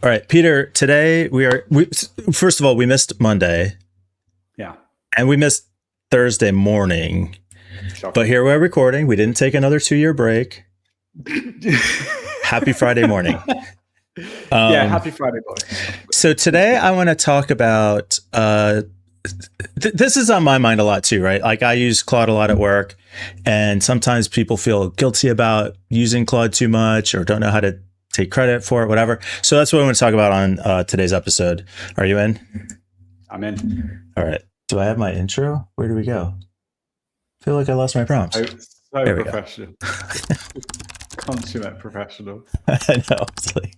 All right, Peter, today first of all, we missed Monday Yeah. and we missed Thursday morning, but Shocking. here we're recording. We didn't take another 2-year break. Happy Friday morning. Yeah, happy Friday, boy. So today I want to talk about, this is on my mind a lot too, right? Like I use Claude a lot at work, and sometimes people feel guilty about using Claude too much or don't know how to take credit for it, whatever. So that's what I want to talk about on today's episode. Are you in? I'm in. All right. Do I have my intro? Where do we go? I feel like I lost my prompts. So There we professional. Consummate professional. I know. It's like,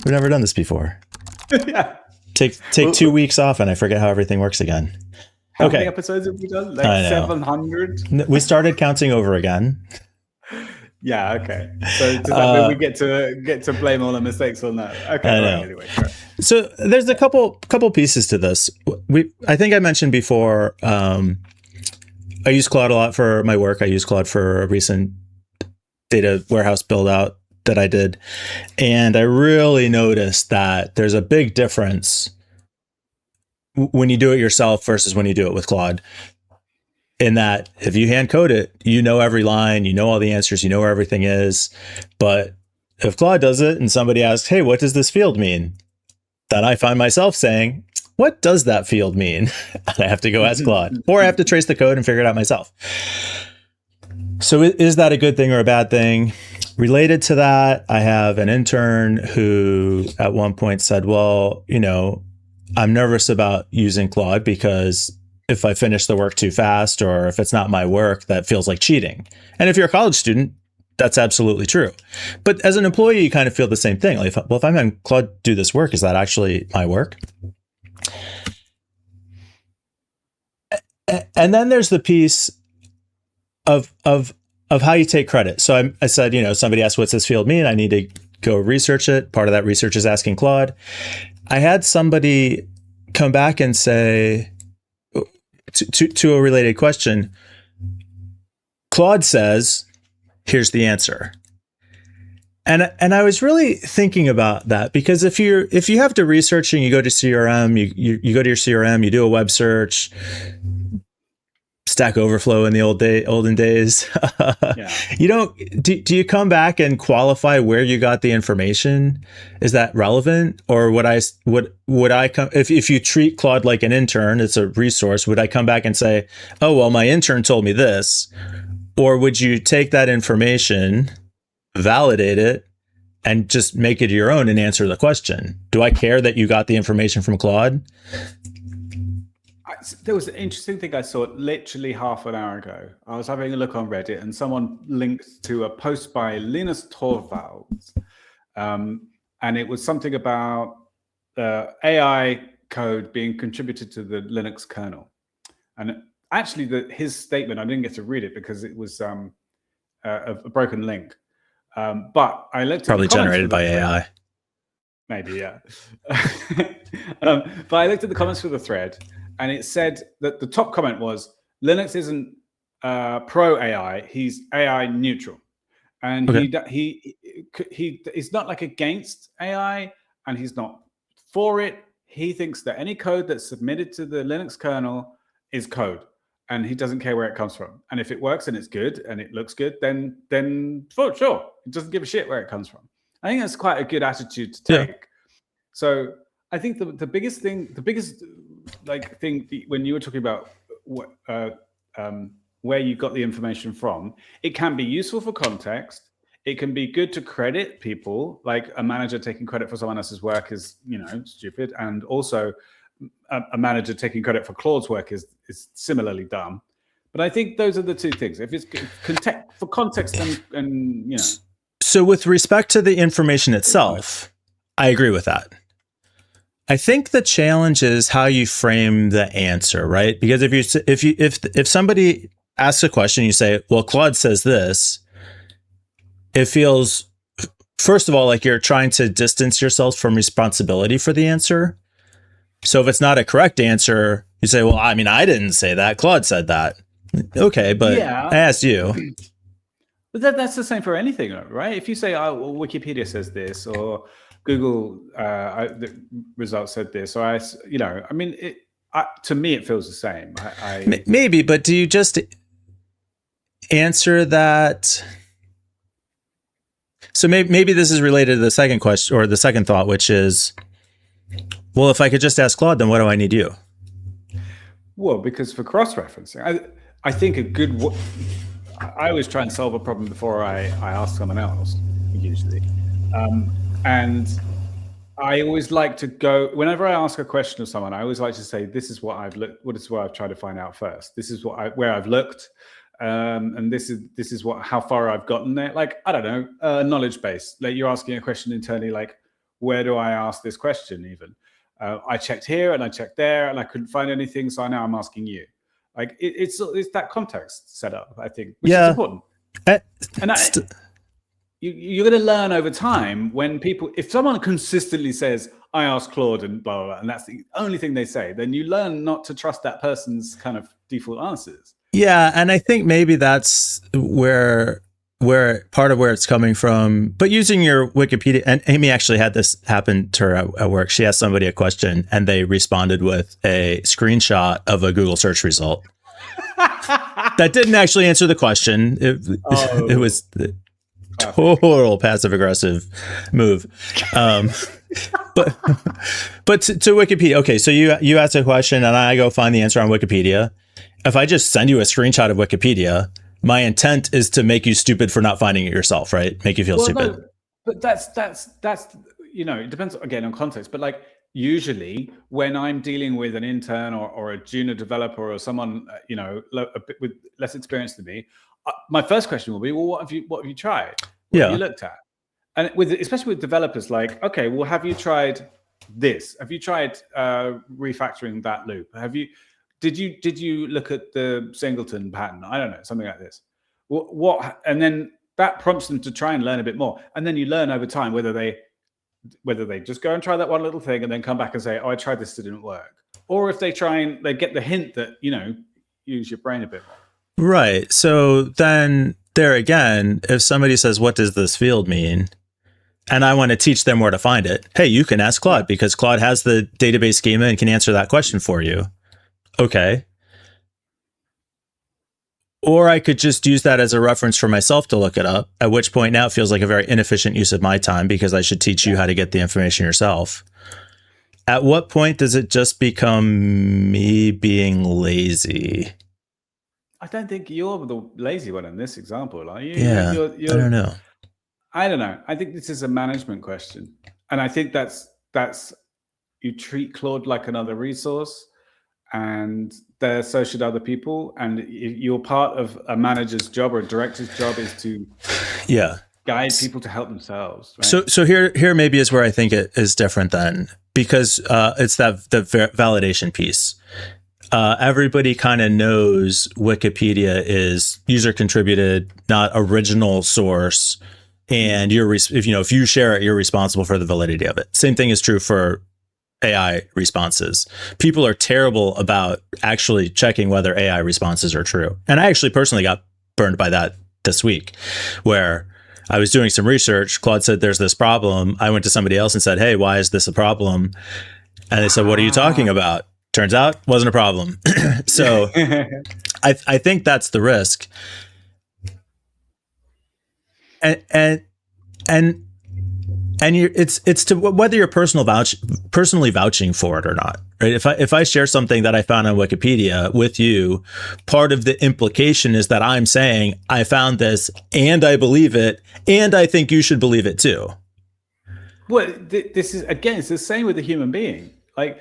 we've never done this before. Yeah. Take 2 weeks off and I forget how everything works again. How many episodes have we done? Like 700? We started counting over again. Yeah, okay. So does that mean we get to blame all the mistakes on that? Okay, I know. right, anyway. Right. So there's a couple pieces to this. I think I mentioned before, I use Claude a lot for my work. I use Claude for a recent data warehouse build out that I did. And I really noticed that there's a big difference when you do it yourself versus when you do it with Claude. In that if you hand code it, you know every line, you know all the answers, you know where everything is. But if Claude does it and somebody asks, hey, what does this field mean? Then I find myself saying, what does that field mean? And I have to go ask Claude, or I have to trace the code and figure it out myself. So is that a good thing or a bad thing? Related to that, I have an intern who at one point said, well, I'm nervous about using Claude because if I finish the work too fast or if it's not my work, that feels like cheating. And if you're a college student, that's absolutely true. But as an employee, you kind of feel the same thing. Like, if I'm having Claude do this work, is that actually my work? And then there's the piece of how you take credit. So I said, somebody asked, what's this field mean? I need to go research it. Part of that research is asking Claude. I had somebody come back and say, to a related question, Claude says, here's the answer. And I was really thinking about that because if you have to research and you go to CRM, you go to your CRM, you do a web search, Stack Overflow in the olden days. Yeah. You don't. Do you come back and qualify where you got the information? Is that relevant, or would I come if you treat Claude like an intern? It's a resource. Would I come back and say, oh well, my intern told me this, or would you take that information, validate it, and just make it your own and answer the question? Do I care that you got the information from Claude? There was an interesting thing I saw literally half an hour ago. I was having a look on Reddit and someone linked to a post by Linus Torvalds. And it was something about AI code being contributed to the Linux kernel. And actually his statement, I didn't get to read it because it was a broken link. But I looked at probably generated by AI. Maybe, yeah. But I looked at the comments for the thread. And it said that the top comment was, Linux isn't pro AI, he's AI neutral. And okay. He's not like against AI and he's not for it. He thinks that any code that's submitted to the Linux kernel is code and he doesn't care where it comes from. And if it works and it's good and it looks good, then for sure, he doesn't give a shit where it comes from. I think that's quite a good attitude to take. Yeah. So I think the biggest thing when you were talking about where you got the information from, it can be useful for context. It can be good to credit people, like a manager taking credit for someone else's work is, stupid. And also a manager taking credit for Claude's work is similarly dumb. But I think those are the two things. If it's for context and. So with respect to the information itself, I agree with that. I think the challenge is how you frame the answer, right? Because if somebody asks a question, you say, well, Claude says this, it feels, first of all, like you're trying to distance yourself from responsibility for the answer. So if it's not a correct answer, you say, well, I mean, I didn't say that, Claude said that. Okay, but yeah. I asked you. But that's the same for anything, right? If you say, oh, well, Wikipedia says this, or Google the results said this, or I mean, to me it feels the same. Maybe, but do you just answer that? So maybe this is related to the second question or the second thought, which is, well, if I could just ask Claude, then what do I need you? Well, because for cross-referencing, I think I always try and solve a problem before I ask someone else, usually. And I always like to go, whenever I ask a question of someone, I always like to say, this is what I've looked, what is what I've tried to find out first. This is where I've looked. And this is how far I've gotten there. Like, I don't know, knowledge base. Like, you're asking a question internally, like, where do I ask this question even? I checked here and I checked there and I couldn't find anything. So now I'm asking you. Like, it's that context set up, I think, which is important. You're going to learn over time when if someone consistently says, I asked Claude and blah, blah, blah, and that's the only thing they say, then you learn not to trust that person's kind of default answers. Yeah. And I think maybe that's where part of where it's coming from, but using your Wikipedia, and Amy actually had this happen to her at work. She asked somebody a question and they responded with a screenshot of a Google search result that didn't actually answer the question. It was the total passive aggressive move. But to Wikipedia. Okay. So you ask a question and I go find the answer on Wikipedia. If I just send you a screenshot of Wikipedia, my intent is to make you stupid for not finding it yourself, right? Make you feel stupid. No, but that's it depends again on context. But like usually when I'm dealing with an intern or a junior developer or someone a bit with less experience than me, my first question will be, well, what have you tried? What have you looked at? And especially with developers, like, okay, well, have you tried this? Have you tried refactoring that loop? Did you look at the singleton pattern? I don't know, something like this. What? And then that prompts them to try and learn a bit more. And then you learn over time whether they just go and try that one little thing and then come back and say, oh, I tried this, it didn't work. Or if they get the hint that, use your brain a bit more. Right. So then there again, if somebody says, what does this field mean? And I want to teach them where to find it. Hey, you can ask Claude because Claude has the database schema and can answer that question for you. Okay. Or I could just use that as a reference for myself to look it up, at which point now it feels like a very inefficient use of my time because I should teach you how to get the information yourself. At what point does it just become me being lazy? I don't think you're the lazy one in this example, are you? Yeah, I don't know. I don't know. I think this is a management question. And I think that's you treat Claude like another resource. And so should other people. And you're part of a manager's job or a director's job is to guide people to help themselves. Right? So here maybe is where I think it is different then, because it's the validation piece. Everybody kind of knows Wikipedia is user contributed, not original source. And if you share it, you're responsible for the validity of it. Same thing is true for AI responses. People are terrible about actually checking whether AI responses are true. And I actually personally got burned by that this week, where I was doing some research. Claude said, there's this problem. I went to somebody else and said, hey, why is this a problem? And they said, what are you talking about? Turns out wasn't a problem. So I think that's the risk. And it's to whether you're personally vouching for it or not, right? If I share something that I found on Wikipedia with you, part of the implication is that I'm saying I found this and I believe it and I think you should believe it too. Well, this is again, it's the same with a human being. Like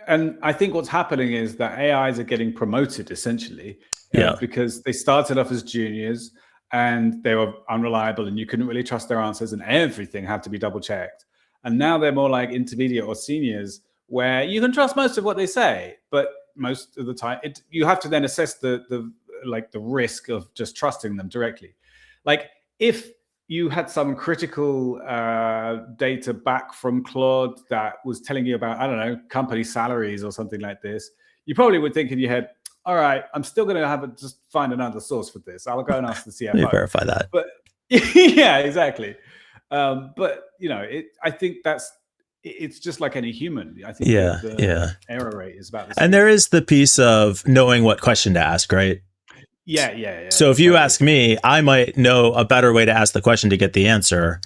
and I think what's happening is that AIs are getting promoted essentially, because they started off as juniors. And they were unreliable and you couldn't really trust their answers and everything had to be double checked. And now they're more like intermediate or seniors where you can trust most of what they say, but most of the time you have to then assess the risk of just trusting them directly. Like if you had some critical data back from Claude that was telling you about, I don't know, company salaries or something like this, you probably would think in your head, all right, I'm still going to just find another source for this. I'll go and ask the CFO. Let me verify that. But yeah, exactly. But I think it's just like any human. I think the error rate is about the same. And there is the piece of knowing what question to ask, right? Yeah. So if you ask me, I might know a better way to ask the question to get the answer.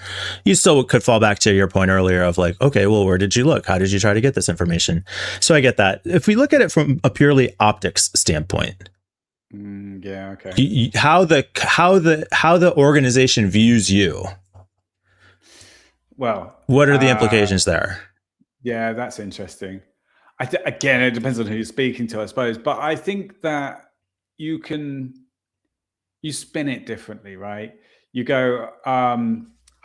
You still could fall back to your point earlier of like, okay, well, where did you look? How did you try to get this information? So I get that. If we look at it from a purely optics standpoint, okay. How the organization views you. Well, what are the implications there? Yeah, that's interesting. Again, it depends on who you're speaking to, I suppose. But I think that you spin it differently, right? You go, I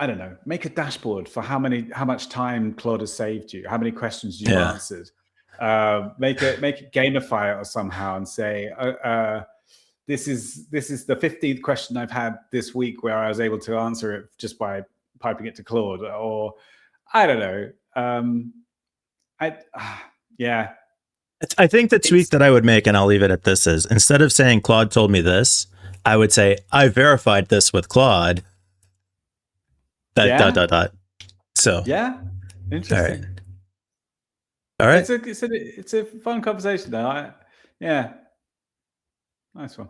don't know, make a dashboard for how much time Claude has saved you, how many questions you've answered. Make it gamify it or somehow and say, this is the 15th question I've had this week where I was able to answer it just by piping it to Claude, or I don't know. I think the tweak that I would make, and I'll leave it at this, is instead of saying Claude told me this, I would say I verified this with Claude. So interesting. All right. It's a fun conversation though. Nice one.